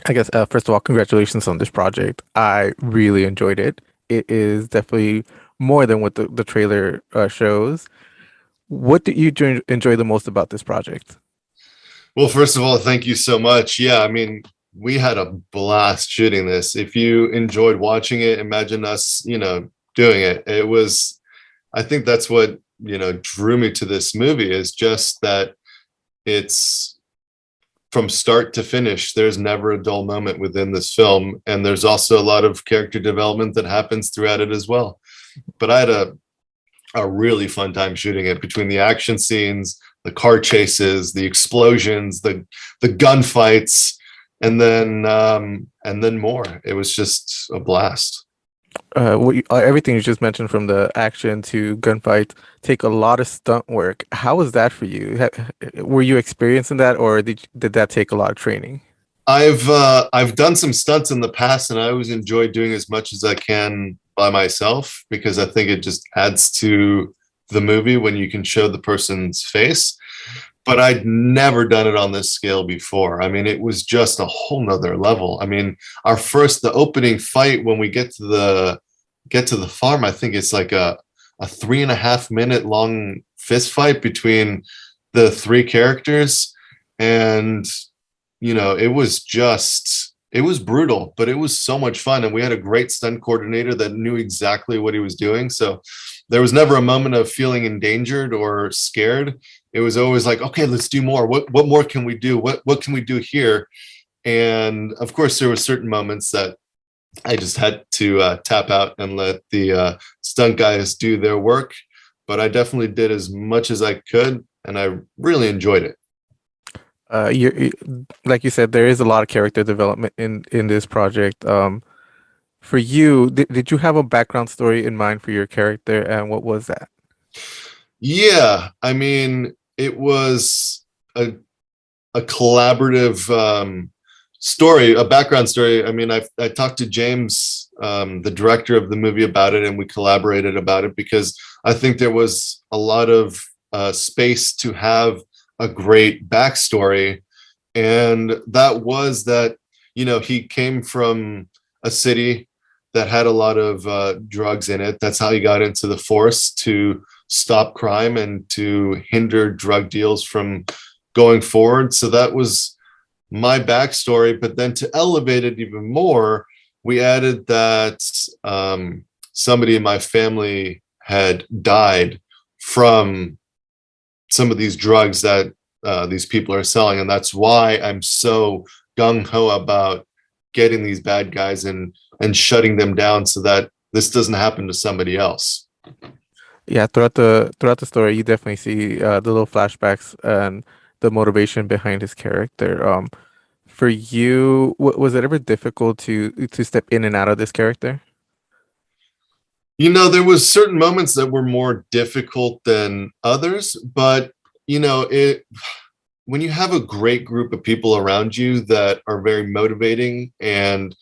I guess first of all, congratulations on this project. I really enjoyed it. It is definitely more than what the trailer shows. What did you enjoy the most about this project? Well, first of all, thank you so much. Yeah, I mean, we had a blast shooting this. If you enjoyed watching it, imagine us, doing it. I think that's what, drew me to this movie is just that it's from start to finish. There's never a dull moment within this film. And there's also a lot of character development that happens throughout it as well. But I had a really fun time shooting it between the action scenes, the car chases, the explosions, the gunfights, and then more. It was just a blast. Everything you just mentioned from the action to gunfight take a lot of stunt work. How was that for you? Were you experiencing that, or did that take a lot of training? I've done some stunts in the past, and I always enjoy doing as much as I can by myself because I think it just adds to the movie when you can show the person's face. But I'd never done it on this scale before. I mean, it was just a whole nother level. I mean, the opening fight when we get to the farm, I think it's like a 3.5 minute long fist fight between the three characters. And it was brutal, but it was so much fun. And we had a great stunt coordinator that knew exactly what he was doing. So there was never a moment of feeling endangered or scared. It was always like, okay, let's do more. What more can we do? What can we do here? And of course, there were certain moments that I just had to tap out and let the stunt guys do their work. But I definitely did as much as I could, and I really enjoyed it. Like you said, there is a lot of character development in this project. For you, did you have a background story in mind for your character, and what was that? Yeah, I mean, it was a collaborative story, a background story. I mean, I talked to James, the director of the movie, about it, and we collaborated about it because I think there was a lot of space to have a great backstory, and that was that he came from a city that had a lot of drugs in it. That's how he got into the force to stop crime and to hinder drug deals from going forward. So that was my backstory. But then to elevate it even more, we added that somebody in my family had died from some of these drugs that these people are selling. And that's why I'm so gung-ho about getting these bad guys and shutting them down so that this doesn't happen to somebody else. Yeah, throughout the story, you definitely see the little flashbacks and the motivation behind his character. For you, was it ever difficult to step in and out of this character? There was certain moments that were more difficult than others, but it when you have a great group of people around you that are very motivating and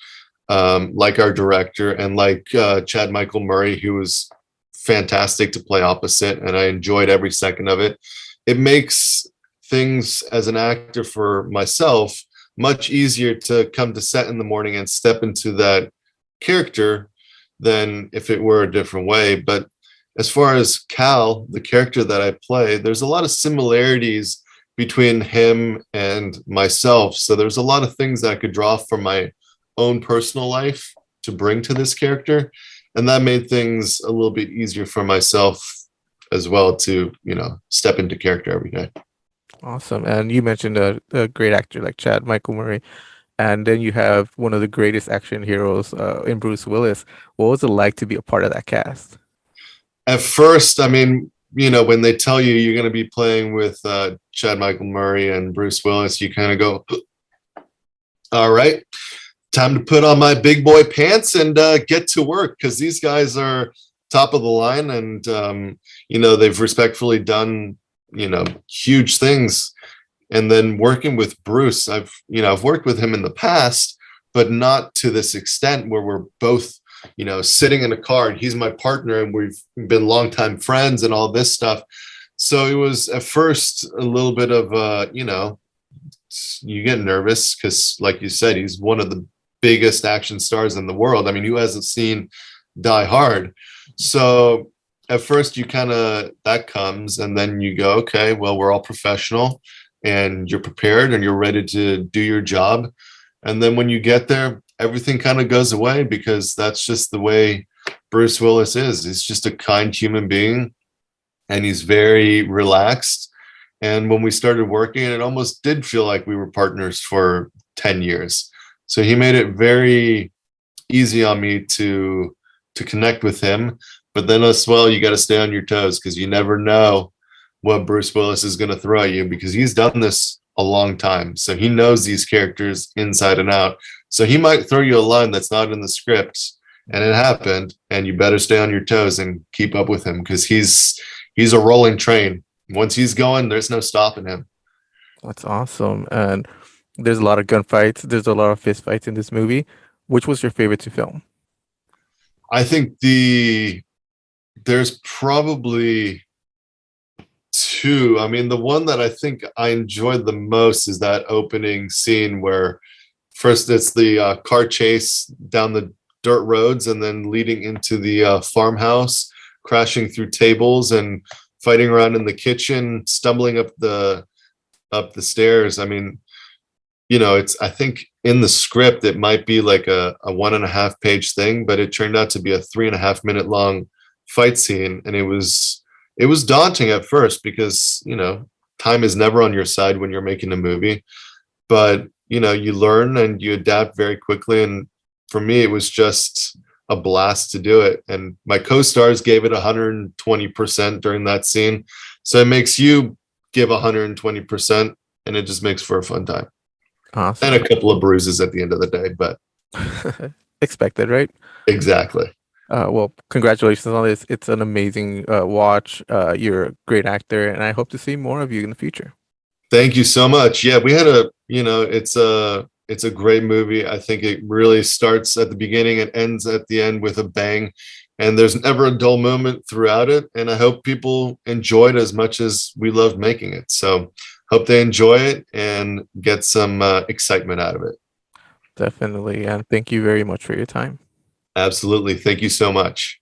like our director and like Chad Michael Murray, who was fantastic to play opposite, and I enjoyed every second of it. It makes things as an actor for myself much easier to come to set in the morning and step into that character than if it were a different way. But as far as Cal, the character that I play, there's a lot of similarities between him and myself. So there's a lot of things that I could draw from my own personal life to bring to this character. And that made things a little bit easier for myself as well to, step into character every day. Awesome. And you mentioned a great actor like Chad Michael Murray, and then you have one of the greatest action heroes in Bruce Willis. What was it like to be a part of that cast? At first, I mean, when they tell you you're going to be playing with Chad Michael Murray and Bruce Willis, you kind of go, all right, time to put on my big boy pants and get to work, because these guys are top of the line, and they've respectfully done huge things. And then working with Bruce, I've worked with him in the past, but not to this extent where we're both sitting in a car and he's my partner and we've been longtime friends and all this stuff. So it was at first a little bit of you get nervous because, like you said, he's one of the biggest action stars in the world. I mean, who hasn't seen Die Hard? So at first you kind of, that comes, and then you go, okay, well, we're all professional and you're prepared and you're ready to do your job. And then when you get there, everything kind of goes away because that's just the way Bruce Willis is. He's just a kind human being and he's very relaxed. And when we started working, it almost did feel like we were partners for 10 years. So he made it very easy on me to connect with him. But then as well, you got to stay on your toes because you never know what Bruce Willis is going to throw at you because he's done this a long time. So he knows these characters inside and out. So he might throw you a line that's not in the script, and it happened, and you better stay on your toes and keep up with him because he's a rolling train. Once he's going, there's no stopping him. That's awesome. And there's a lot of gunfights. There's a lot of fist fights in this movie. Which was your favorite to film? I think there's probably two. I mean, the one that I think I enjoyed the most is that opening scene where first it's the car chase down the dirt roads and then leading into the farmhouse, crashing through tables and fighting around in the kitchen, stumbling up the stairs. I mean, it's, I think in the script it might be like a 1.5 page thing, but it turned out to be a 3.5 minute long fight scene, and it was daunting at first because time is never on your side when you're making a movie, but you learn and you adapt very quickly. And for me, it was just a blast to do it, and my co-stars gave it 120% during that scene, so it makes you give 120%, and it just makes for a fun time and Awesome. a couple of bruises at the end of the day, but Expected, right? exactly. Well, congratulations on this. It's an amazing watch. You're a great actor, and I hope to see more of you in the future. Thank you so much. Yeah, we had it's a great movie. I think it really starts at the beginning and ends at the end with a bang, and there's never a dull moment throughout it. And I hope people enjoyed as much as we loved making it. So hope they enjoy it and get some excitement out of it. Definitely. And thank you very much for your time. Absolutely. Thank you so much.